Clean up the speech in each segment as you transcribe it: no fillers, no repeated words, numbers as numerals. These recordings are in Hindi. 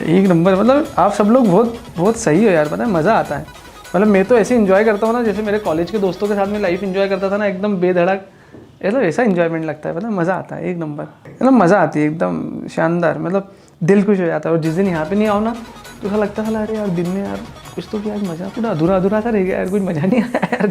एक नंबर। मतलब आप सब लोग बहुत बहुत सही हो यार, पता है मज़ा आता है। मतलब मैं तो ऐसे इंजॉय करता हूँ ना, जैसे मेरे कॉलेज के दोस्तों के साथ में लाइफ इंजॉय करता था ना, एकदम बेधड़क। मतलब ऐसा इंजॉयमेंट लगता है, पता है मज़ा आता है एक नंबर। मतलब मज़ा आती है एकदम शानदार, मतलब दिल खुश हो जाता है। और जिस दिन यहाँ पे नहीं आओ ना तो ऐसा लगता था अरे यार दिन में यार कुछ तो, क्या मज़ा, पूरा अधूरा अधूरा सा रह गया यार, कुछ मज़ा नहीं आया यार।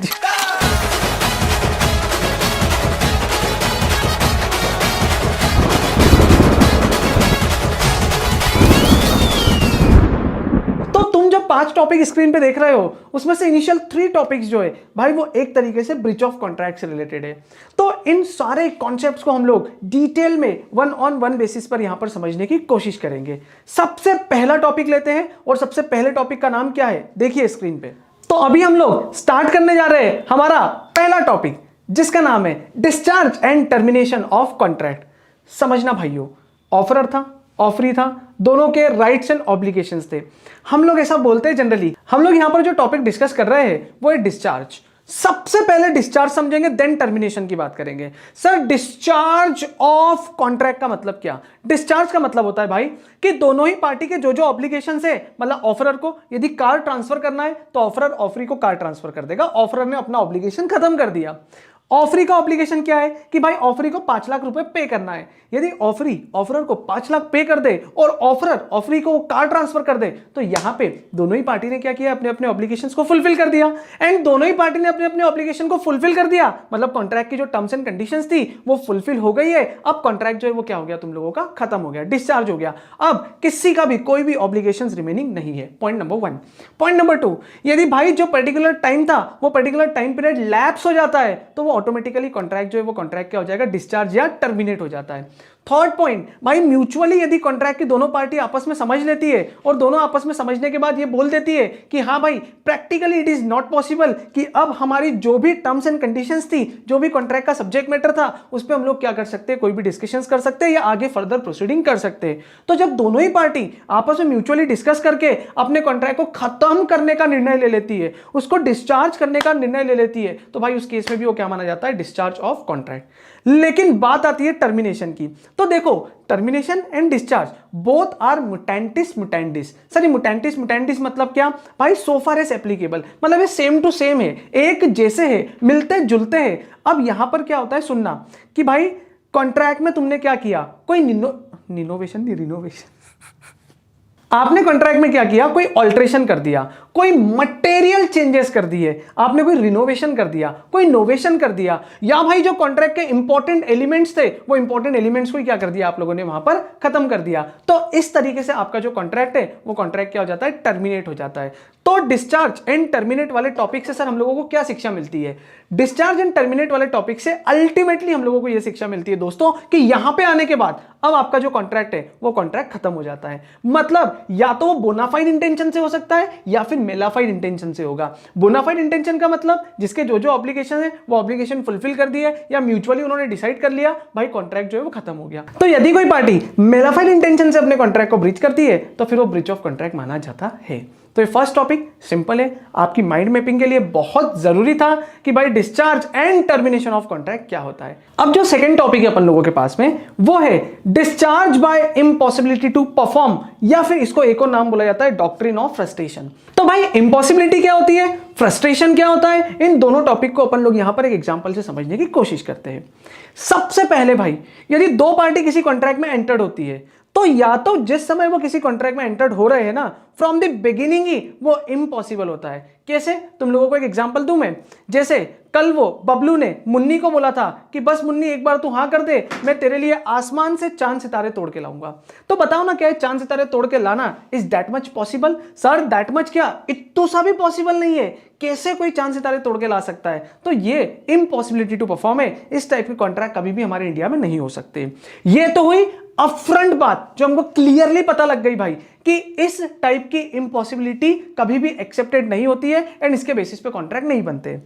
तो तुम जब 5 टॉपिक स्क्रीन पे देख रहे हो उसमें से इनिशियल 3 टॉपिक्स जो है भाई वो एक तरीके से ब्रीच ऑफ कॉन्ट्रैक्ट से रिलेटेड है। तो इन सारे कॉन्सेप्ट्स को हम लोग डिटेल में 1-on-1 बेसिस पर यहां पर समझने की कोशिश करेंगे। सबसे पहला टॉपिक लेते हैं और सबसे पहले टॉपिक का नाम क्या है देखिए स्क्रीन पे। तो अभी हम लोग स्टार्ट करने जा रहे हैं हमारा पहला टॉपिक जिसका नाम है discharge and termination of contract. समझना भाइयों, ऑफरर था, ऑफरी था, दोनों के राइट्स एंड ऑब्लिगेशंस थे। हम लोग ऐसा बोलते हैं जनरली, हम लोग यहां पर जो टॉपिक डिस्कस कर रहे हैं वो है डिस्चार्ज। सबसे पहले डिस्चार्ज समझेंगे देन टर्मिनेशन की बात करेंगे। सर डिस्चार्ज ऑफ कॉन्ट्रैक्ट का मतलब क्या? डिस्चार्ज का मतलब होता है भाई कि दोनों ही पार्टी के जो जो ऑब्लिगेशंस है, मतलब ऑफरर को यदि कार ट्रांसफर करना है तो ऑफरर ऑफरी को कार ट्रांसफर कर देगा। ऑफरर ने अपना ऑब्लिगेशन खत्म कर दिया। ऑफरी का ऑब्लिगेशन क्या है कि भाई ऑफरी को 5 लाख रुपए पे करना है। यदि ऑफरी ऑफरर को 5 लाख पे कर दे और ऑफरर ऑफरी को कार ट्रांसफर कर दे तो यहां पे दोनों ही पार्टी ने क्या किया, अपने अपने ऑब्लिगेशंस को फुलफिल कर दिया। एंड दोनों ही पार्टी ने अपने अपने ऑब्लिगेशन को फुलफिल कर दिया, मतलब कॉन्ट्रैक्ट की जो टर्म्स एंड कंडीशंस थी वो फुलफिल हो गई है। अब कॉन्ट्रैक्ट जो है वो क्या हो गया, तुम लोगों का खत्म हो गया, डिस्चार्ज हो गया। अब किसी का भी कोई भी ऑब्लिगेशंस रिमेनिंग नहीं है। Point number 1। पॉइंट नंबर 2, यदि भाई जो पर्टिकुलर टाइम था वो पर्टिकुलर टाइम पीरियड लैप्स हो जाता है तो वो ऑटोमेटिकली कॉन्ट्रैक्ट जो है वो कॉन्ट्रैक्ट क्या हो जाएगा, डिस्चार्ज या टर्मिनेट हो जाता है। थर्ड पॉइंट, भाई म्यूचुअली यदि कॉन्ट्रैक्ट की दोनों पार्टी आपस में समझ लेती है और दोनों आपस में समझने के बाद ये बोल देती है कि हाँ भाई practically it is not possible कि अब हमारी जो भी टर्म्स एंड कंडीशंस थी, जो भी कॉन्ट्रैक्ट का सब्जेक्ट मैटर था उस पर हम लोग क्या कर सकते हैं, कोई भी डिस्कशंस कर सकते हैं या आगे फर्दर प्रोसीडिंग कर सकते हैं। तो जब दोनों ही पार्टी आपस में म्यूचुअली डिस्कस करके अपने कॉन्ट्रैक्ट को खत्म करने का निर्णय ले लेती है, उसको डिस्चार्ज करने का निर्णय ले लेती है, तो भाई उस केस में भी वो क्या माना जाता है, डिस्चार्ज ऑफ कॉन्ट्रैक्ट। लेकिन बात आती है टर्मिनेशन की। तो देखो termination and discharge both are mutatis mutandis. Sir ये मुटेंटिस मुटेंडिस मतलब क्या भाई, सो फार एज एप्लीकेबल, मतलब ये सेम टू सेम है, एक जैसे है, मिलते जुलते हैं। अब यहां पर क्या होता है सुनना कि भाई कॉन्ट्रैक्ट में तुमने क्या किया, कोई रिनोवेशन नहीं, रिनोवेशन आपने कॉन्ट्रैक्ट में क्या किया, कोई ऑल्ट्रेशन कर दिया, कोई मटेरियल चेंजेस कर दिए, आपने कोई रिनोवेशन कर दिया, कोई नोवेशन कर दिया, या भाई जो कॉन्ट्रैक्ट के इंपॉर्टेंट एलिमेंट्स थे वो इंपॉर्टेंट एलिमेंट्स को क्या कर दिया आप लोगों ने वहां पर खत्म कर दिया। तो इस तरीके से आपका जो कॉन्ट्रैक्ट है वो कॉन्ट्रैक्ट क्या हो जाता है, टर्मिनेट हो जाता है। तो डिस्चार्ज एंड टर्मिनेट वाले टॉपिक से सर हम लोगों को क्या शिक्षा मिलती है, डिस्चार्ज एंड टर्मिनेट वाले टॉपिक से अल्टीमेटली हम लोगों को यह शिक्षा मिलती है दोस्तों कि यहां पे आने के बाद अब आपका जो कॉन्ट्रैक्ट है वो कॉन्ट्रैक्ट खत्म हो जाता है। मतलब या तो वो बोनाफाइड इंटेंशन से हो सकता है या फिर मेलाफाइड इंटेंशन से होगा। बोनाफाइड इंटेंशन का मतलब जिसके जो जो ऑब्लिगेशन है वो ऑब्लिगेशन फुलफिल कर दिए या म्यूचुअली उन्होंने डिसाइड कर लिया भाई कॉन्ट्रैक्ट जो है वो खत्म हो गया। तो यदि कोई पार्टी मेलाफाइड इंटेंशन से अपने कॉन्ट्रैक्ट को ब्रीच करती है तो फिर वो ब्रीच ऑफ कॉन्ट्रैक्ट माना जाता है। तो ये फर्स्ट टॉपिक सिंपल है, आपकी माइंड मैपिंग के लिए बहुत जरूरी था कि भाई discharge and termination of contract क्या होता है। अब जो सेकंड टॉपिक है अपन लोगों के पास में वो है discharge by impossibility to perform, या फिर इसको एक और नाम बोला जाता है डॉक्ट्रिन ऑफ फ्रस्ट्रेशन। तो भाई इम्पॉसिबिलिटी क्या होती है, फ्रस्ट्रेशन क्या होता है, इन दोनों टॉपिक को अपन लोग यहां पर एक एग्जांपल से समझने की कोशिश करते हैं। सबसे पहले भाई यदि दो पार्टी किसी कॉन्ट्रैक्ट में एंटर्ड होती है तो या तो जिस समय वो किसी कॉन्ट्रैक्ट में एंटर्ड हो रहे हैं ना फ्रॉम द बिगिनिंग ही वो इम्पॉसिबल होता है। कैसे, तुम लोगों को एक एग्जांपल दूं मैं। जैसे कल वो बबलू ने मुन्नी को बोला था कि बस मुन्नी एक बार तू हाँ कर दे, मैं तेरे लिए आसमान से चांद सितारे तोड़ के लाऊंगा। तो बताओ ना क्या है चांद सितारे तोड़ के लाना is that much possible? Sir that much क्या, इतना सा भी पॉसिबल नहीं है। कैसे कोई चांद सितारे तोड़ के ला सकता है? तो ये इम्पॉसिबिलिटी टू परफॉर्म है। इस टाइप के कॉन्ट्रैक्ट कभी भी हमारे इंडिया में नहीं हो सकते। ये तो हुई अपफ्रंट बात जो हमको क्लियरली पता लग गई भाई कि इस टाइप की इम्पॉसिबिलिटी कभी भी एक्सेप्टेड नहीं होती है एंड इसके बेसिस पे कॉन्ट्रैक्ट नहीं बनते।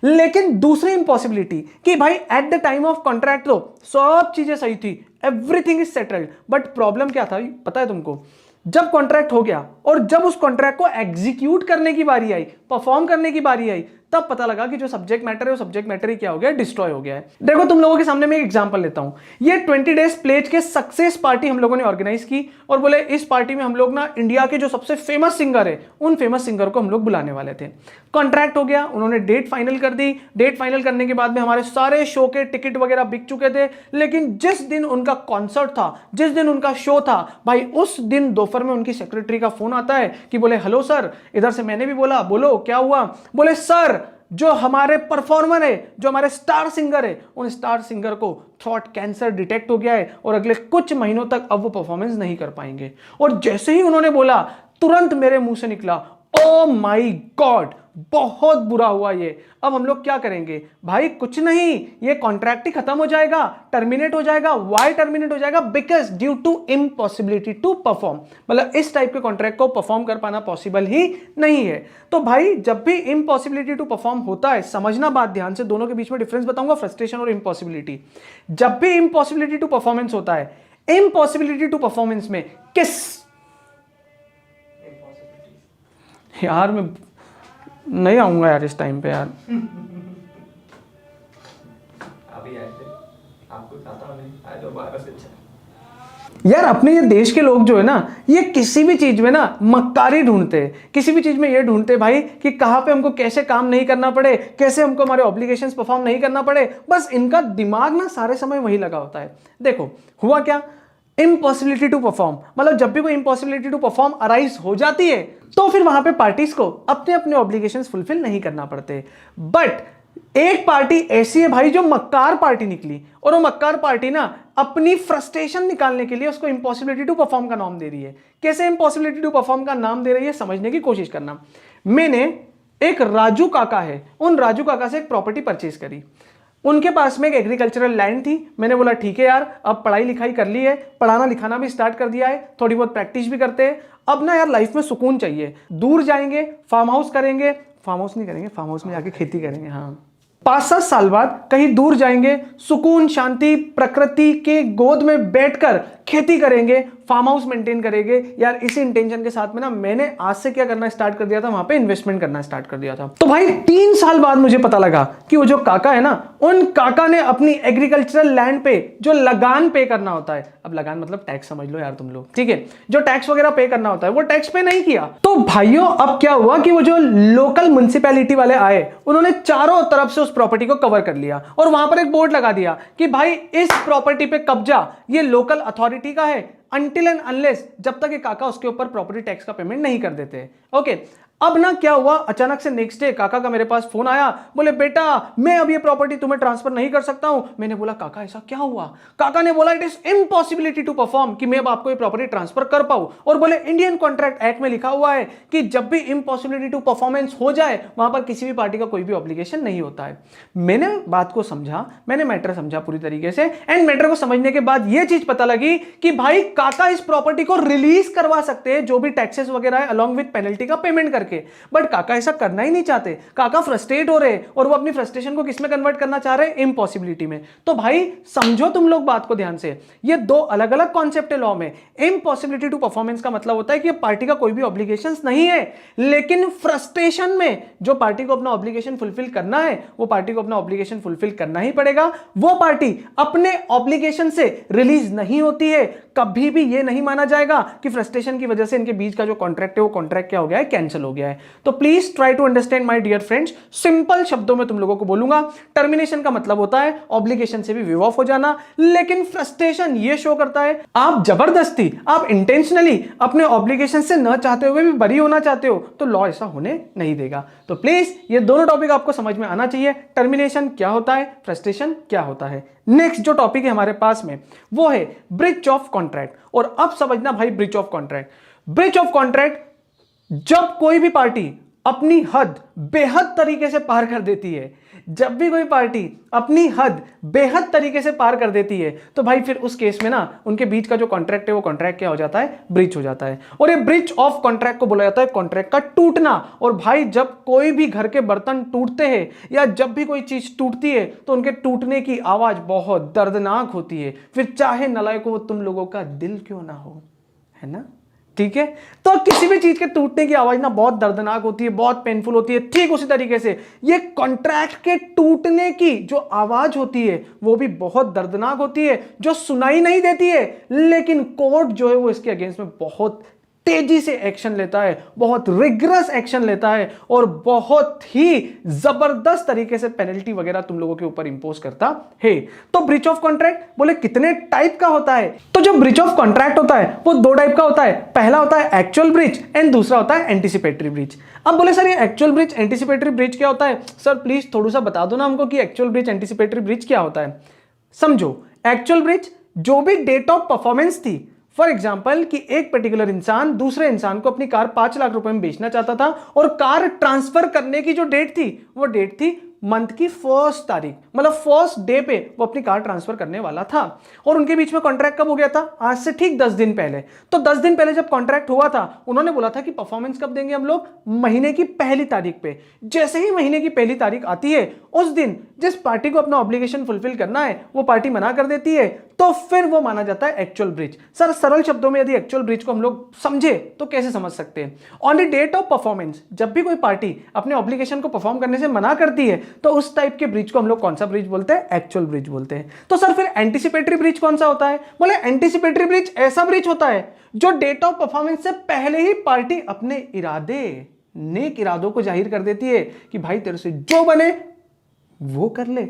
लेकिन दूसरी इम्पॉसिबिलिटी कि भाई at the time of contract तो सब चीजें सही थी, everything is settled, but problem क्या था पता है तुमको, जब कॉन्ट्रैक्ट हो गया और जब उस कॉन्ट्रैक्ट को एग्जीक्यूट करने की बारी आई परफॉर्म करने की बारी आई, तब पता लगा कि जो सब्जेक्ट मैटर है वो सब्जेक्ट मैटर ही क्या हो गया, डिस्ट्रॉय हो गया है। देखो तुम लोगों के सामने मैं एक एग्जांपल लेता हूं। ये 20 डेज प्लेज के सक्सेस पार्टी हम लोगों ने ऑर्गेनाइज की और बोले इस पार्टी में हम लोग ना इंडिया के जो सबसे फेमस सिंगर है उन फेमस सिंगर को हम लोग बुलाने वाले थे। कॉन्ट्रैक्ट हो गया, उन्होंने डेट फाइनल कर दी। डेट फाइनल करने के बाद में हमारे सारे शो के टिकट वगैरह बिक चुके थे, लेकिन जिस दिन उनका कॉन्सर्ट था, जिस दिन उनका शो था, भाई उस दिन दोपहर में उनकी सेक्रेटरी का फोन आता है कि बोले हेलो सर। इधर से मैंने भी बोला बोलो क्या हुआ। बोले सर जो हमारे परफॉर्मर है, जो हमारे स्टार सिंगर है, उन स्टार सिंगर को थ्रोट कैंसर डिटेक्ट हो गया है और अगले कुछ महीनों तक अब वो परफॉर्मेंस नहीं कर पाएंगे। और जैसे ही उन्होंने बोला तुरंत मेरे मुंह से निकला ओ माई गॉड, बहुत बुरा हुआ ये, अब हम लोग क्या करेंगे। भाई कुछ नहीं, ये कॉन्ट्रैक्ट ही खत्म हो जाएगा, टर्मिनेट हो जाएगा। वाई टर्मिनेट हो जाएगा? Because due to impossibility to perform, मतलब इस टाइप के कॉन्ट्रैक्ट को परफॉर्म कर पाना पॉसिबल ही नहीं है। तो भाई जब भी इम्पॉसिबिलिटी टू परफॉर्म होता है, समझना बात ध्यान से, दोनों के बीच में डिफरेंस बताऊंगा, फ्रस्ट्रेशन और इम्पॉसिबिलिटी। जब भी इम्पॉसिबिलिटी टू परफॉर्मेंस होता है, इम्पॉसिबिलिटी टू परफॉर्मेंस में किस, यार मैं नहीं आऊंगा यार इस टाइम पे यार। अभी आए थे, आपको खाता नहीं आए तो 12 से 6। यार अपने ये देश के लोग जो है ना, ये किसी भी चीज में ना मक्कारी ढूंढते हैं, किसी भी चीज में ये ढूंढते भाई कि कहां पे हमको कैसे काम नहीं करना पड़े, कैसे हमको हमारे ऑब्लिगेशंस परफॉर्म नहीं करना पड़े। बस इनका दिमाग ना सारे समय वही लगा होता है। देखो हुआ क्या, इम्पॉसिबिलिटी टू परफॉर्म, मतलब जब भी कोई इम्पॉसिबिलिटी टू परफॉर्म अराइज हो जाती है तो फिर वहां पे पार्टीज को अपने अपने ऑब्लिगेशंस फुलफिल नहीं करना पड़ते। बट एक पार्टी ऐसी है भाई जो मक्कार पार्टी निकली, और वो मक्कार पार्टी ना अपनी फ्रस्ट्रेशन निकालने के लिए उसको इम्पॉसिबिलिटी टू परफॉर्म का नाम दे रही है। कैसे इम्पॉसिबिलिटी टू परफॉर्म का नाम दे रही है समझने की कोशिश करना। मैंने एक राजू काका है, उन राजू काका से एक प्रॉपर्टी परचेज करी। उनके पास में एक एग्रीकल्चरल लैंड थी। मैंने बोला ठीक है यार, अब पढ़ाई लिखाई कर ली है, पढ़ाना लिखाना भी स्टार्ट कर दिया है, थोड़ी बहुत प्रैक्टिस भी करते हैं, अब ना यार लाइफ में सुकून चाहिए। दूर जाएंगे, फार्म हाउस करेंगे, फार्म हाउस नहीं करेंगे, फार्म हाउस में जाके खेती करेंगे। हाँ 5-7 साल बाद कहीं दूर जाएंगे, सुकून शांति प्रकृति के गोद में बैठकर खेती करेंगे, फार्म हाउस मेंटेन करेंगे। यार इसी इंटेंशन के साथ में ना मैंने आज से क्या करना स्टार्ट कर दिया था, वहां पे इन्वेस्टमेंट करना स्टार्ट कर दिया था। तो भाई 3 साल बाद मुझे पता लगा कि वो जो काका है ना, उन काका ने अपनी एग्रीकल्चरल लैंड पे जो लगान पे करना होता है, अब लगान मतलब टैक्स समझ लो यार तुम लोग, ठीक है, जो टैक्स वगैरह पे करना होता है वो टैक्स पे नहीं किया। तो भाइयों अब क्या हुआ कि वो जो लोकल म्युनिसिपैलिटी वाले आए, उन्होंने चारों तरफ से उस प्रॉपर्टी को कवर कर लिया और वहां पर एक बोर्ड लगा दिया कि भाई इस प्रॉपर्टी पे कब्जा ये लोकल अथॉरिटी का है, अनटिल एंड अनलेस, जब तक ये काका उसके ऊपर प्रॉपर्टी टैक्स का पेमेंट नहीं कर देते। ओके, अब ना क्या हुआ, अचानक से नेक्स्ट डे काका का मेरे पास फोन आया, बोले बेटा मैं अब ये प्रॉपर्टी तुम्हें ट्रांसफर नहीं कर सकता हूं। मैंने बोला काका ऐसा क्या हुआ? काका ने बोला it is impossibility to perform, कि मैं अब आपको ये प्रॉपर्टी ट्रांसफर कर पाऊं। और बोले इंडियन कॉन्ट्रैक्ट एक्ट में लिखा हुआ है कि जब भी इम्पॉसिबिलिटी टू परफॉर्मेंस हो जाए वहां पर किसी भी पार्टी का कोई भी ऑब्लिगेशन नहीं होता है। मैंने बात को समझा, मैंने मैटर समझा पूरी तरीके से, एंड मैटर को समझने के बाद यह चीज पता लगी कि भाई काका इस प्रॉपर्टी को रिलीज करवा सकते हैं जो भी टैक्सेस वगैरह है अलॉन्ग विद पेनल्टी का पेमेंट करके। बट काका ऐसा करना ही नहीं चाहते, काका फ्रस्ट्रेट हो रहे और वो अपनी फ्रस्ट्रेशन को किसमें कन्वर्ट करना चाह रहे हैं, इम्पॉसिबिलिटी में। तो भाई समझो तुम लोग बात को ध्यान से, ये 2 अलग अलग कॉन्सेप्ट है लॉ में। इम्पॉसिबिलिटी टू परफॉर्मेंस का मतलब होता है कि पार्टी का कोई भी ऑब्लिगेशंस नहीं है, लेकिन फ्रस्ट्रेशन में जो पार्टी को अपना ऑब्लिगेशन फुलफिल करना है वो पार्टी को अपना ऑब्लिगेशन फुलफिल करना ही पड़ेगा। वो पार्टी अपने ऑब्लिगेशन से रिलीज नहीं होती है, कभी भी ये नहीं माना जाएगा कि फ्रस्ट्रेशन की वजह से इनके बीच का जो कॉन्ट्रैक्ट है वो कॉन्ट्रैक्ट क्या हो गया है, कैंसिल हो गया है। तो please try to understand my dear friends, simple शब्दों में तुम लोगों को बोलूंगा, टर्मिनेशन का मतलब होता है ऑब्लिगेशन से भी विव ऑफ हो जाना, लेकिन फ्रस्ट्रेशन ये शो करता है आप जबरदस्ती, आप इंटेंशनली अपने ऑब्लिगेशन से न चाहते हुए भी बरी होना चाहते हो, तो लॉ ऐसा होने नहीं देगा। तो प्लीज ये दोनों टॉपिक आपको समझ में आना चाहिए, टर्मिनेशन क्या होता है, फ्रस्ट्रेशन क्या होता है। नेक्स्ट जो टॉपिक है हमारे पास में वो है ब्रीच ऑफ कॉन्ट्रैक्ट। और अब समझना भाई breach of contract, breach of contract जब कोई भी पार्टी अपनी हद बेहद तरीके से पार कर देती है, जब भी कोई पार्टी अपनी हद बेहद तरीके से पार कर देती है, तो भाई फिर उस केस में ना उनके बीच का जो कॉन्ट्रैक्ट है वो कॉन्ट्रैक्ट क्या हो जाता है, ब्रीच हो जाता है। और ये ब्रीच ऑफ कॉन्ट्रैक्ट को बोला जाता है कॉन्ट्रैक्ट का टूटना। और भाई जब कोई भी घर के बर्तन टूटते हैं या जब भी कोई चीज टूटती है तो उनके टूटने की आवाज बहुत दर्दनाक होती है, फिर चाहे नलायकों तुम लोगों का दिल क्यों ना हो, है ना। ठीक है। तो किसी भी चीज के टूटने की आवाज ना बहुत दर्दनाक होती है, बहुत पेनफुल होती है। ठीक उसी तरीके से ये कॉन्ट्रैक्ट के टूटने की जो आवाज होती है वो भी बहुत दर्दनाक होती है, जो सुनाई नहीं देती है, लेकिन कोर्ट जो है वो इसके अगेंस्ट में बहुत तेजी से एक्शन लेता है, बहुत रिग्रस एक्शन लेता है और बहुत ही जबरदस्त तरीके से पेनल्टी वगैरह तुम लोगों के ऊपर इंपोज करता है। तो ब्रीच ऑफ कॉन्ट्रैक्ट बोले कितने टाइप का होता है? तो जो ब्रीच ऑफ कॉन्ट्रैक्ट होता है वो दो टाइप का होता है। पहला होता है एक्चुअल ब्रीच एंड दूसरा होता है एंटिसिपेटरी ब्रीच। अब बोले सर ये एक्चुअल ब्रीच एंटिसिपेटरी ब्रीच क्या होता है? सर प्लीज थोड़ा सा बता दो ना हमको कि एक्चुअल ब्रीच एंटिसिपेटरी ब्रीच क्या होता है। समझो, एक्चुअल ब्रीच जो भी डेट ऑफ परफॉर्मेंस थी, फॉर एग्जाम्पल कि एक पर्टिकुलर इंसान दूसरे इंसान को अपनी कार 5 लाख रुपए में बेचना चाहता था और कार ट्रांसफर करने की जो डेट थी वो डेट थी मंथ की 1 तारीख, मतलब 1 डे पे वो अपनी कार ट्रांसफर करने वाला था। और उनके बीच में कॉन्ट्रैक्ट कब हो गया था? आज से ठीक 10 दिन पहले। तो 10 दिन पहले जब कॉन्ट्रैक्ट हुआ था उन्होंने बोला था कि परफॉर्मेंस कब देंगे हम लोग? महीने की पहली तारीख पे। जैसे ही महीने की पहली तारीख आती है उस दिन जिस पार्टी को अपना ऑब्लिगेशन फुलफिल करना है वो पार्टी मना कर देती है, तो फिर वो माना जाता है एक्चुअल ब्रीच। सर सरल शब्दों में यदि एक्चुअल ब्रीच को हम लोग समझे तो कैसे समझ सकते हैं? On the date of performance जब भी कोई पार्टी अपने ऑब्लिगेशन को परफॉर्म करने से मना करती है तो उस टाइप के ब्रीच को हम लोग कौन सा ब्रीच बोलते हैं? एक्चुअल ब्रीच बोलते हैं। तो सर फिर एंटिसिपेटरी ब्रीच कौन सा होता है? बोले एंटिसिपेटरी ब्रीच ऐसा ब्रीच होता है जो डेट ऑफ परफॉर्मेंस से पहले ही पार्टी अपने इरादे, नेक इरादों को जाहिर कर देती है कि भाई तेरे से जो बने वो कर ले,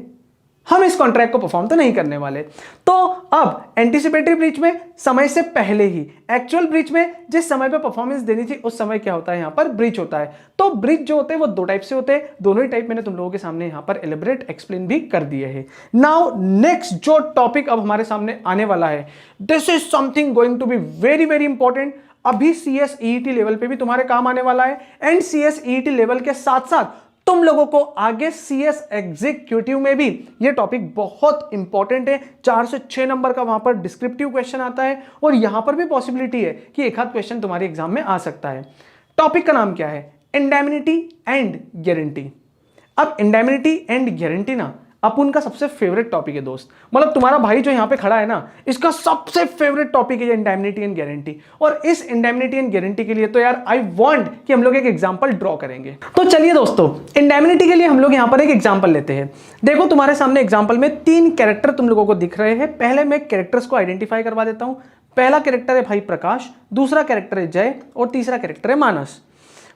हम इस कॉन्ट्रैक्ट को परफॉर्म तो नहीं करने वाले। तो अब एंटिसिपेटरी ब्रीच में समय से पहले ही, एक्चुअल ब्रीच में जिस समय पे परफॉर्मेंस देनी थी उस समय क्या होता है? यहां पर ब्रीच होता है। तो ब्रीच जो होते हैं वो दो टाइप से होते हैं, दोनों ही टाइप मैंने तुम लोगों के सामने यहां पर एलिब्रेट एक्सप्लेन भी कर दिए हैं। नाउ नेक्स्ट जो टॉपिक अब हमारे सामने आने वाला है, this is something going to be very very important. अभी CSET लेवल पे भी तुम्हारे काम आने वाला है एंड CSET लेवल के साथ साथ तुम लोगों को आगे CS एग्जीक्यूटिव में भी ये टॉपिक बहुत इंपॉर्टेंट है। 4 से 6 नंबर का वहां पर डिस्क्रिप्टिव क्वेश्चन आता है और यहां पर भी पॉसिबिलिटी है कि एक आध क्वेश्चन तुम्हारे एग्जाम में आ सकता है। टॉपिक का नाम क्या है? Indemnity and guarantee. अब इंडेमनिटी एंड गारंटी ना अपुन का सबसे फेवरेट टॉपिक है दोस्त, मतलब तुम्हारा भाई जो यहां पे खड़ा है ना, इसका सबसे फेवरेट टॉपिक है इंडेमनिटी एंड गारंटी। और इस इंडेमनिटी एंड गारंटी के लिए तो यार आई वांट कि हम लोग एक एग्जांपल ड्रॉ करेंगे। तो चलिए दोस्तों, इंडेमनिटी के लिए हम लोग यहां पर एक एग्जांपल लेते हैं। देखो तुम्हारे सामने एग्जांपल में 3 कैरेक्टर तुम लोगों को दिख रहे हैं। पहले मैं कैरेक्टर्स को आइडेंटिफाई करवा देता हूं। पहला कैरेक्टर है भाई प्रकाश, दूसरा कैरेक्टर है जय और तीसरा कैरेक्टर है मानस।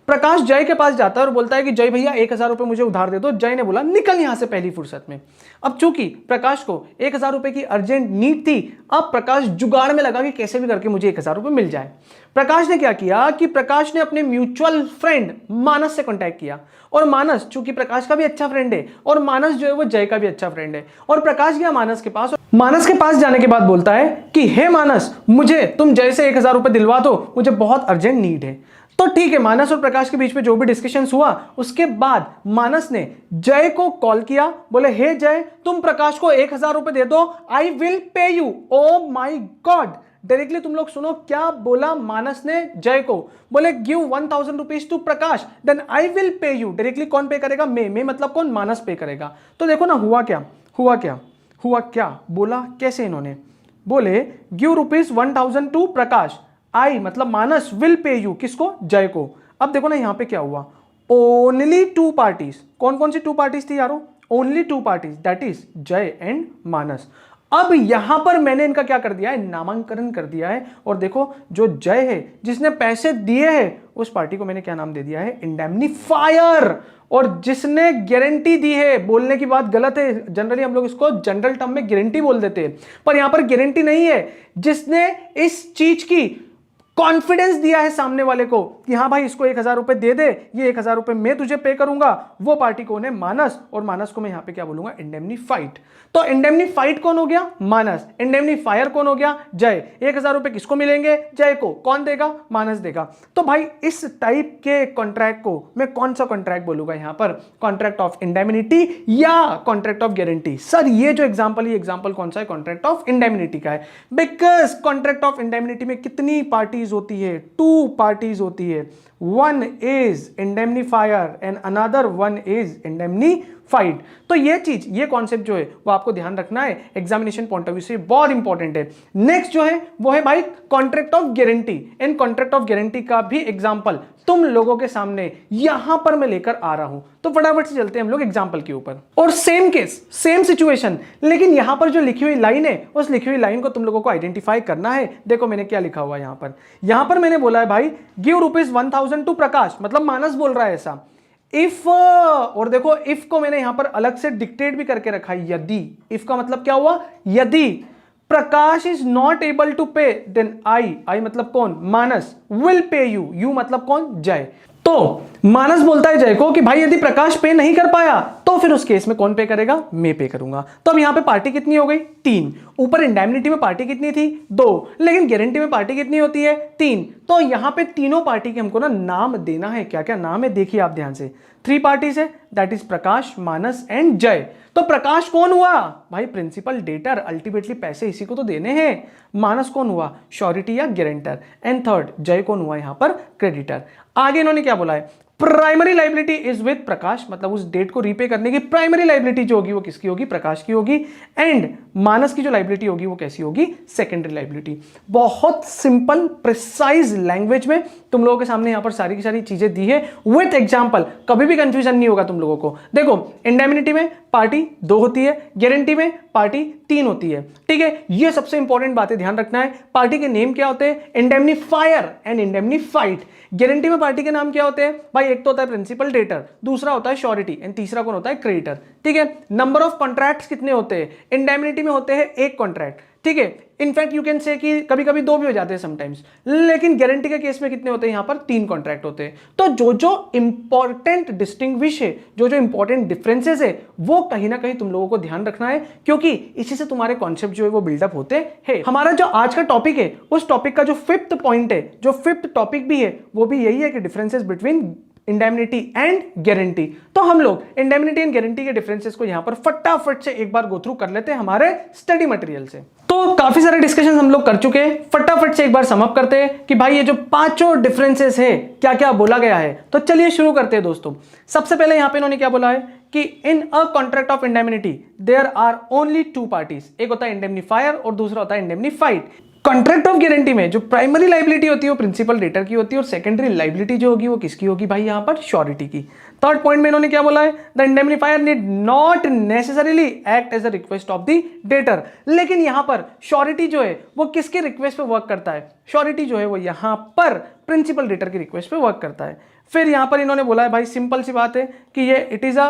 प्रकाश जय के पास जाता है और बोलता है कि जय भैया 1000 रुपए मुझे उधार दे दो। जय ने बोला निकल यहां से पहली फुर्सत में। अब चूंकि प्रकाश को 1000 रुपए की अर्जेंट नीड थी, अब प्रकाश जुगाड़ में लगा कि कैसे भी करके मुझे 1000 रुपए मिल जाए। प्रकाश ने क्या किया कि प्रकाश ने अपने म्यूचुअल फ्रेंड मानस से कॉन्टैक्ट किया और मानस चूंकि प्रकाश का भी अच्छा फ्रेंड है और मानस जो है वो जय का भी अच्छा फ्रेंड है, और प्रकाश गया मानस के पास। मानस के पास जाने के बाद बोलता है कि हे मानस, मुझे तुम जय से 1000 रुपए दिलवा दो, मुझे बहुत अर्जेंट नीड है। तो ठीक है, मानस और प्रकाश के बीच में जो भी डिस्कशन हुआ उसके बाद मानस ने जय को कॉल किया, बोले हे जय तुम प्रकाश को 1000 रुपए दे दो, I will pay you. Oh my God, directly तुम लोग सुनो क्या बोला मानस ने जय को, बोले give 1000 rupees to Prakash then I will pay you. Directly कौन पे करेगा? मैं मतलब कौन? मानस पे करेगा। तो देखो ना हुआ क्या बोला कैसे इन्होंने, बोले गिव ₹1000 टू प्रकाश, आई मतलब मानस विल पे यू, किसको? जय को। अब देखो ना यहां पे क्या हुआ, ओनली 2 पार्टीज। कौन कौन सी 2 पार्टीज थी यारो? ओनली 2 पार्टीज, दैट इज जय एंड मानस। अब यहां पर मैंने इनका क्या कर दिया है? नामांकन कर दिया है। और देखो जो जय है जिसने पैसे दिए हैं उस पार्टी को मैंने क्या नाम दे दिया है? इंडेमनीफायर। और जिसने गारंटी दी है, बोलने की बात गलत है, जनरली हम लोग इसको जनरल टर्म में गारंटी बोल देते हैं, पर यहां पर गारंटी नहीं है, जिसने इस चीज की कॉन्फिडेंस दिया है सामने वाले को कि हाँ भाई इसको 1000 रुपए दे दे, ये 1000 रुपए मैं तुझे पे करूंगा, वो पार्टी कौन है? मानस। और मानस को मैं यहां पे क्या बोलूंगा? इंडेमनीफाइड। तो इंडेमनीफाइड कौन हो गया? मानस। इंडेमनीफायर कौन हो गया? जय। 1000 रुपए किसको मिलेंगे? जय को। कौन देगा? मानस देगा। तो भाई इस टाइप के कॉन्ट्रैक्ट को मैं कौन सा कॉन्ट्रैक्ट बोलूंगा यहां पर? कॉन्ट्रैक्ट ऑफ इंडेमनिटी या कॉन्ट्रैक्ट ऑफ गारंटी? सर ये जो एग्जांपल है, एग्जांपल कौन सा है? कॉन्ट्रैक्ट ऑफ इंडेमनिटी का है, बिकॉज कॉन्ट्रैक्ट ऑफ इंडेमनिटी में कितनी पार्टीज होती है? 2 पार्टीज होती है। One is indemnifier and another one is indemnified। Fight. तो ये चीज, ये कॉन्सेप्ट जो है वो आपको ध्यान रखना है, एग्जामिनेशन पॉइंट ऑफ व्यू से बहुत इंपॉर्टेंट है। नेक्स्ट जो है वो है भाई contract of guarantee. In contract of guarantee का भी एग्जांपल तुम लोगों के सामने यहां पर मैं लेकर आ रहा हूं। तो फटाफट से चलते हैं हम लोग एग्जांपल के ऊपर। और सेम केस, सेम सिचुएशन, लेकिन यहां पर जो लिखी हुई लाइन है उस लिखी हुई लाइन को तुम लोगों को आइडेंटिफाई करना है। देखो मैंने क्या लिखा हुआ है यहां पर मैंने बोला है भाई गिव ₹1000 टू प्रकाश, मतलब मानस बोल रहा है ऐसा। इफ, और देखो इफ को मैंने यहां पर अलग से डिक्टेट भी करके रखा है, यदि। इफ का मतलब क्या हुआ, यदि प्रकाश इज नॉट एबल टू पे देन आई मतलब कौन, मानस, विल पे यू मतलब कौन, जय। तो मानस बोलता है जय को कि भाई यदि प्रकाश पे नहीं कर पाया तो फिर उस केस में कौन पे करेगा, मैं पे करूंगा। तो अब यहां पे पार्टी कितनी हो गई, 3। ऊपर इंडेमनिटी में पार्टी कितनी थी, 2, लेकिन गारंटी में पार्टी कितनी होती है, 3। तो यहां पे तीनों पार्टी के हमको ना नाम देना है। क्या क्या नाम है देखिए आप ध्यान से। 3 पार्टीज है, that is Prakash, Manas and जय। तो प्रकाश कौन हुआ भाई, प्रिंसिपल डेटर, अल्टीमेटली पैसे इसी को तो देने हैं। मानस कौन हुआ, श्योरिटी या गारंटर। एंड थर्ड जय कौन हुआ यहां पर, क्रेडिटर। आगे इन्होंने क्या बोला है, प्राइमरी लाइबिलिटी इज विद प्रकाश, मतलब उस डेट को रीपे करने की प्राइमरी लाइबिलिटी जो होगी वो किसकी होगी, प्रकाश की होगी। एंड मानस की जो लाइबिलिटी होगी वो कैसी होगी, सेकेंडरी लाइबिलिटी। बहुत सिंपल प्रिसाइज लैंग्वेज में तुम लोगों के सामने यहां पर सारी की सारी चीजें दी है विथ एग्जांपल। कभी भी कंफ्यूजन नहीं होगा तुम लोगों को। देखो इंडेमनिटी में पार्टी 2 होती है, गारंटी में पार्टी 3 होती है, ठीक है। ये सबसे इंपॉर्टेंट बातें ध्यान रखना है। पार्टी के नेम क्या होते हैं, इंडेमनीफायर एंड इंडेमनीफाइड। गारंटी में पार्टी के नाम क्या होते हैं भाई, एक तो होता है प्रिंसिपल डेटर, दूसरा होता है श्योरिटी एंड तीसरा कौन होता है, क्रेडिटर, ठीक है। नंबर ऑफ कॉन्ट्रैक्ट्स कितने होते हैं, इंडेमनिटी में होते हैं 1 कॉन्ट्रैक्ट, ठीक है। इनफैक्ट यू कैन से कि कभी कभी 2 भी हो जाते हैं समटाइम्स, लेकिन गारंटी के केस में कितने होते हैं, यहां पर 3 कॉन्ट्रैक्ट होते हैं। तो जो जो इंपॉर्टेंट डिस्टिंग्विश है, जो जो इंपॉर्टेंट डिफरेंसेस है, वो कहीं ना कहीं तुम लोगों को ध्यान रखना है, क्योंकि इसी से तुम्हारे कॉन्सेप्ट जो है वो बिल्डअप होते हैं। हमारा जो आज का टॉपिक है, उस टॉपिक का जो 5th पॉइंट है, जो 5th टॉपिक भी है, वो भी यही है कि differences between indemnity and guarantee. तो हम लोग इंडेमनिटी एंड गारंटी के डिफरेंसेस को यहां पर फटाफट से एक बार गो थ्रू कर लेते हैं हमारे स्टडी मटेरियल से। तो काफी सारे डिस्कशन हम लोग कर चुके हैं, फटाफट से एक बार समअप करते हैं कि भाई ये जो 5 डिफरेंसेस है क्या क्या बोला गया है। तो चलिए शुरू करते हैं दोस्तों। सबसे पहले यहां पे इन्होंने क्या बोला है कि in a contract of indemnity there are only 2 parties, एक होता है इंडेमनीफायर और दूसरा होता है इंडेमनीफाइड। कॉन्ट्रैक्ट ऑफ गारंटी में जो प्राइमरी लाइबिलिटी होती है वो प्रिंसिपल डेटर की होती है और सेकेंडरी लाइबिलिटी जो होगी वो किसकी होगी भाई, यहां पर श्योरिटी की। थर्ड पॉइंट में इन्होंने क्या बोला है, the indemnifier need not necessarily act as a request of the debtor. लेकिन यहां पर श्योरिटी जो है वो किसके रिक्वेस्ट पे वर्क करता है, श्योरिटी जो है वो यहां पर प्रिंसिपल डेटर की रिक्वेस्ट पे वर्क करता है। फिर यहां पर इन्होंने बोला है भाई सिंपल सी बात है कि ये it is a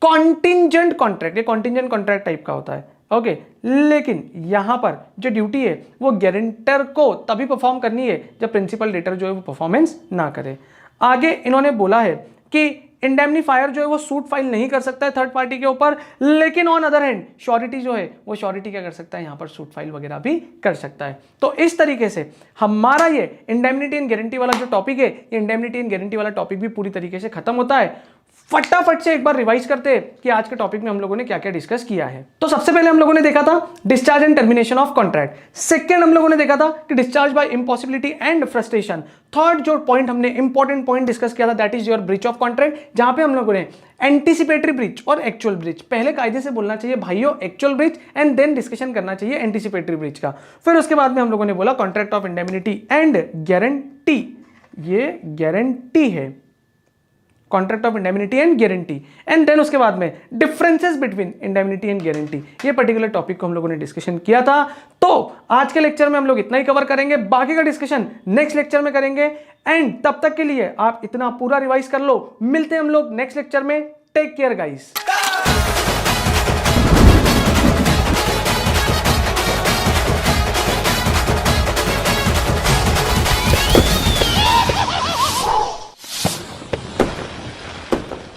contingent contract, ये कॉन्टिंजेंट कॉन्ट्रैक्ट टाइप का होता है, ओके। लेकिन यहां पर जो ड्यूटी है वो गारंटर को तभी परफॉर्म करनी है जब प्रिंसिपल डेटर जो है वो परफॉर्मेंस ना करे। आगे इन्होंने बोला है कि इंडेमनीफायर जो है वो सूट फाइल नहीं कर सकता है थर्ड पार्टी के ऊपर, लेकिन ऑन अदर हैंड श्योरिटी जो है वो श्योरिटी क्या कर सकता है, यहां पर सूट फाइल वगैरह भी कर सकता है। तो इस तरीके से हमारा ये इंडेमनिटी एंड गारंटी वाला जो टॉपिक है, ये इंडेमनिटी एंड गारंटी वाला टॉपिक भी पूरी तरीके से खत्म होता है। फटाफट से एक बार रिवाइज करते हैं कि आज के टॉपिक में हम लोगों ने क्या क्या डिस्कस किया है। तो सबसे पहले हम लोगों ने देखा था discharge and termination of contract. Second हम लोगों ने देखा था कि discharge by impossibility and frustration. Third जो पॉइंट हमने इंपॉर्टेंट पॉइंट डिस्कस किया था that is your breach of contract, जहां पे हम लोगों ने एंटीसिपेटरी ब्रीच और एक्चुअल ब्रीच, पहले कायदे से बोलना चाहिए भाइयों actual breach and then discussion करना चाहिए एंटीसिपेटरी ब्रीच का। फिर उसके बाद में हम लोगों ने बोला contract of indemnity and guarantee, ये गारंटी है, contract of indemnity and guarantee. And then उसके बाद में differences between indemnity and guarantee, ये पर्टिकुलर टॉपिक को हम लोगों ने डिस्कशन किया था। तो आज के लेक्चर में हम लोग इतना ही कवर करेंगे, बाकी का डिस्कशन नेक्स्ट लेक्चर में करेंगे। एंड तब तक के लिए आप इतना पूरा रिवाइज कर लो, मिलते हैं हम लोग नेक्स्ट लेक्चर में। Take care guys.